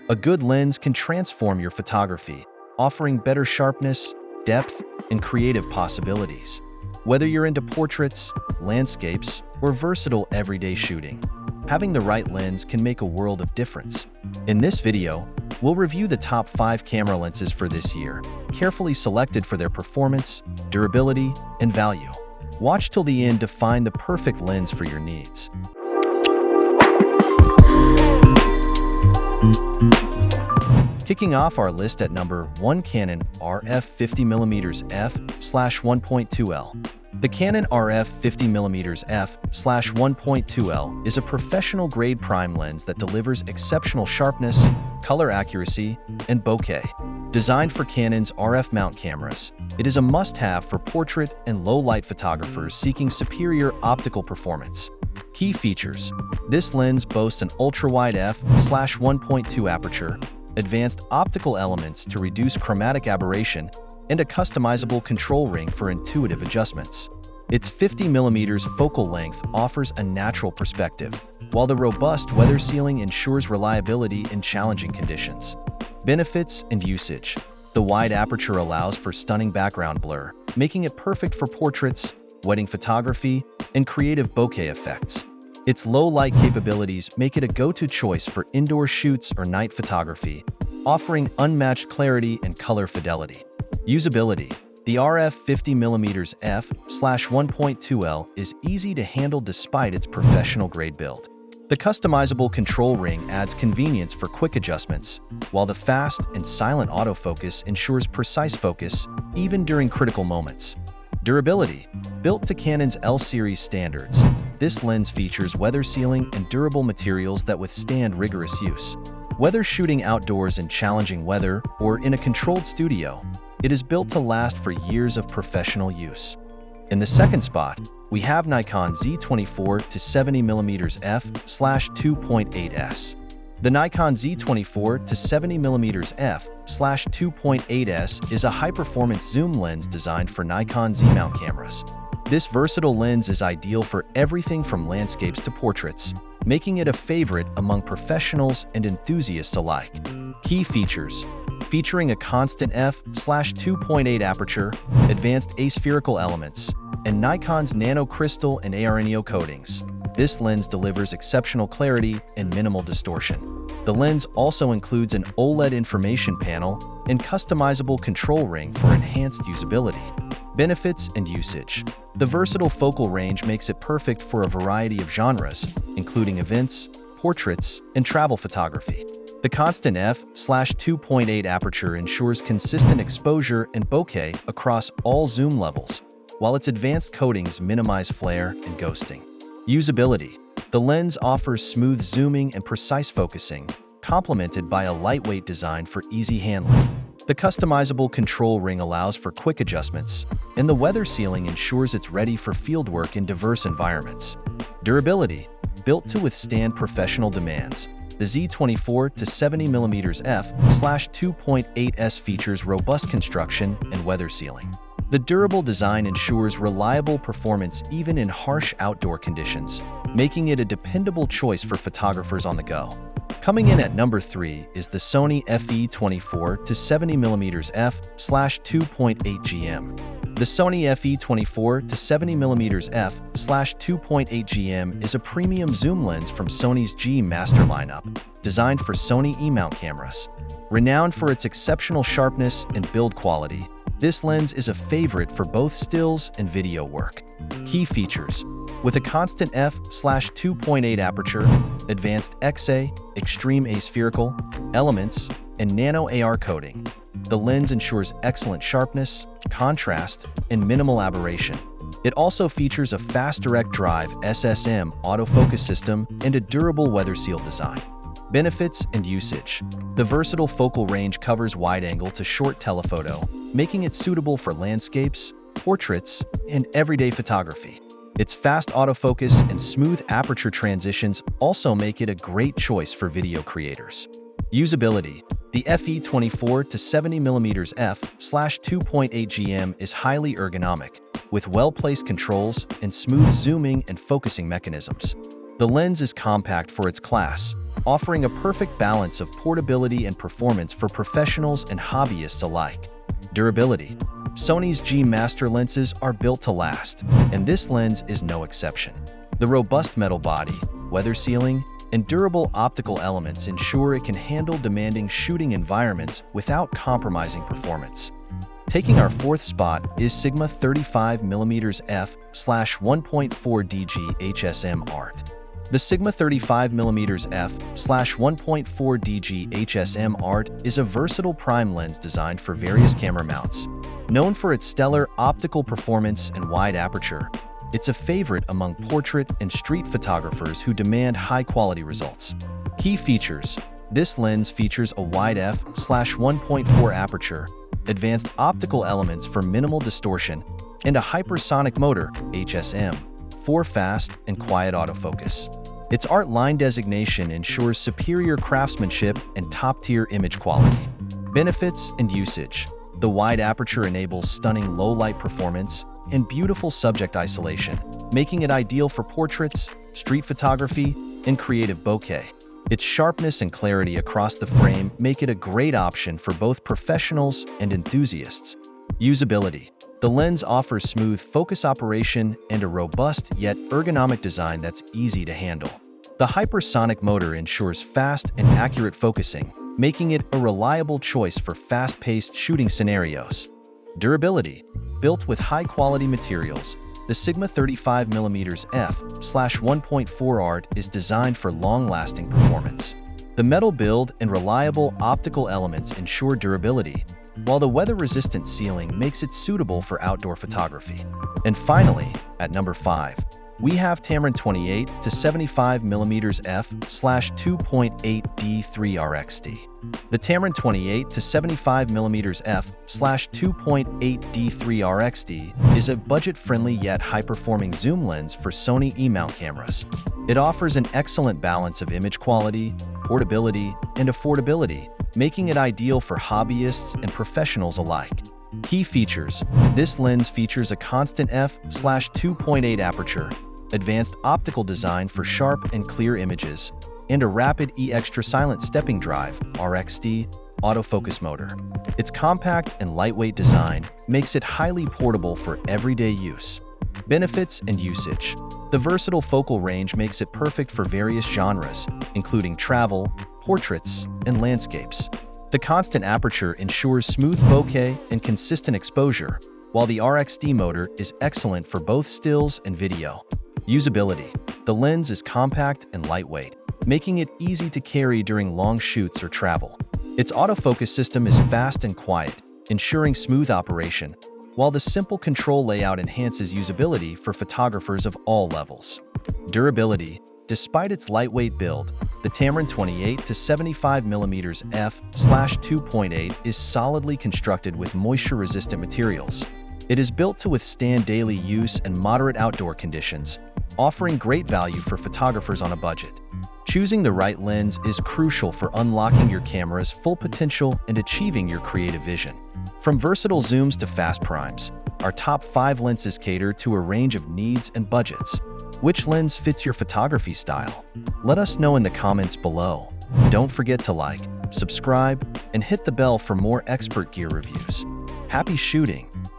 A good lens can transform your photography, offering better sharpness, depth, and creative possibilities. Whether you're into portraits, landscapes, or versatile everyday shooting, having the right lens can make a world of difference. In this video, we'll review the top 5 camera lenses for this year, carefully selected for their performance, durability, and value. Watch till the end to find the perfect lens for your needs. Kicking off our list at number 1, Canon RF 50mm f/1.2L. The Canon RF 50mm f/1.2L is a professional-grade prime lens that delivers exceptional sharpness, color accuracy, and bokeh. Designed for Canon's RF mount cameras, it is a must-have for portrait and low-light photographers seeking superior optical performance. Key features: this lens boasts an ultra-wide f/1.2 aperture, advanced optical elements to reduce chromatic aberration, and a customizable control ring for intuitive adjustments. Its 50mm focal length offers a natural perspective, while the robust weather sealing ensures reliability in challenging conditions. Benefits and usage: the wide aperture allows for stunning background blur, making it perfect for portraits, wedding photography, and creative bokeh effects. Its low light capabilities make it a go-to choice for indoor shoots or night photography, offering unmatched clarity and color fidelity. Usability: the RF 50mm f/1.2L is easy to handle despite its professional-grade build. The customizable control ring adds convenience for quick adjustments, while the fast and silent autofocus ensures precise focus even during critical moments. Durability: built to Canon's L series standards, this lens features weather sealing and durable materials that withstand rigorous use. Whether shooting outdoors in challenging weather or in a controlled studio, it is built to last for years of professional use. In the second spot, we have Nikon Z 24-70mm f/2.8s. The Nikon Z 24-70mm f/2.8s is a high-performance zoom lens designed for Nikon Z mount cameras. This versatile lens is ideal for everything from landscapes to portraits, making it a favorite among professionals and enthusiasts alike. Key features: featuring a constant f/2.8 aperture, advanced aspherical elements, and Nikon's nano crystal and ARNEO coatings, this lens delivers exceptional clarity and minimal distortion. The lens also includes an OLED information panel and customizable control ring for enhanced usability. Benefits and usage: the versatile focal range makes it perfect for a variety of genres, including events, portraits, and travel photography. The constant f/2.8 aperture ensures consistent exposure and bokeh across all zoom levels, while its advanced coatings minimize flare and ghosting. Usability: the lens offers smooth zooming and precise focusing, complemented by a lightweight design for easy handling. The customizable control ring allows for quick adjustments, and the weather sealing ensures it's ready for fieldwork in diverse environments. Durability: built to withstand professional demands, the Z 24-70mm f/2.8s features robust construction and weather sealing. The durable design ensures reliable performance even in harsh outdoor conditions, making it a dependable choice for photographers on the go. Coming in at number 3 is the Sony FE 24-70mm f/2.8 GM. The Sony FE 24-70mm f/2.8 GM is a premium zoom lens from Sony's G Master lineup, designed for Sony E-mount cameras. Renowned for its exceptional sharpness and build quality, this lens is a favorite for both stills and video work. Key features: with a constant f/2.8 aperture, advanced XA, extreme aspherical elements, and nano AR coating, the lens ensures excellent sharpness, contrast, and minimal aberration. It also features a fast direct drive SSM autofocus system and a durable weather seal design. Benefits and usage: the versatile focal range covers wide-angle to short telephoto, making it suitable for landscapes, portraits, and everyday photography. Its fast autofocus and smooth aperture transitions also make it a great choice for video creators. Usability: the FE 24-70mm f/2.8 GM is highly ergonomic, with well-placed controls and smooth zooming and focusing mechanisms. The lens is compact for its class, offering a perfect balance of portability and performance for professionals and hobbyists alike. Durability. Sony's G Master lenses are built to last, and this lens is no exception. The robust metal body, weather sealing, and durable optical elements ensure it can handle demanding shooting environments without compromising performance. Taking our fourth spot is Sigma 35mm f/1.4 DG HSM Art. The Sigma 35mm f/1.4 DG HSM Art is a versatile prime lens designed for various camera mounts. Known for its stellar optical performance and wide aperture, it's a favorite among portrait and street photographers who demand high-quality results. Key features. This lens features a wide f/1.4 aperture, advanced optical elements for minimal distortion, and a hypersonic motor, HSM, for fast and quiet autofocus. Its Art line designation ensures superior craftsmanship and top-tier image quality. Benefits and usage. The wide aperture enables stunning low-light performance and beautiful subject isolation, making it ideal for portraits, street photography, and creative bokeh. Its sharpness and clarity across the frame make it a great option for both professionals and enthusiasts. Usability. The lens offers smooth focus operation and a robust yet ergonomic design that's easy to handle. The hypersonic motor ensures fast and accurate focusing, making it a reliable choice for fast-paced shooting scenarios. Durability. Built with high-quality materials, the Sigma 35mm f/1.4 Art is designed for long-lasting performance. The metal build and reliable optical elements ensure durability, while the weather-resistant sealing makes it suitable for outdoor photography. And finally, at number 5, we have Tamron 28-75mm f/2.8 D3 RXD. The Tamron 28-75mm f/2.8 D3 RXD is a budget-friendly yet high-performing zoom lens for Sony E-mount cameras. It offers an excellent balance of image quality, portability, and affordability, making it ideal for hobbyists and professionals alike. Key features. This lens features a constant f/2.8 aperture, advanced optical design for sharp and clear images, and a rapid extra silent stepping drive (RXD) autofocus motor. Its compact and lightweight design makes it highly portable for everyday use. Benefits and usage. The versatile focal range makes it perfect for various genres, including travel, portraits, and landscapes. The constant aperture ensures smooth bokeh and consistent exposure, while the RXD motor is excellent for both stills and video. Usability. The lens is compact and lightweight, making it easy to carry during long shoots or travel. Its autofocus system is fast and quiet, ensuring smooth operation, while the simple control layout enhances usability for photographers of all levels. Durability. Despite its lightweight build, the Tamron 28-75mm f/2.8 is solidly constructed with moisture-resistant materials. It is built to withstand daily use and moderate outdoor conditions, offering great value for photographers on a budget. Choosing the right lens is crucial for unlocking your camera's full potential and achieving your creative vision. From versatile zooms to fast primes, our top 5 lenses cater to a range of needs and budgets. Which lens fits your photography style? Let us know in the comments below. Don't forget to like, subscribe, and hit the bell for more expert gear reviews. Happy shooting!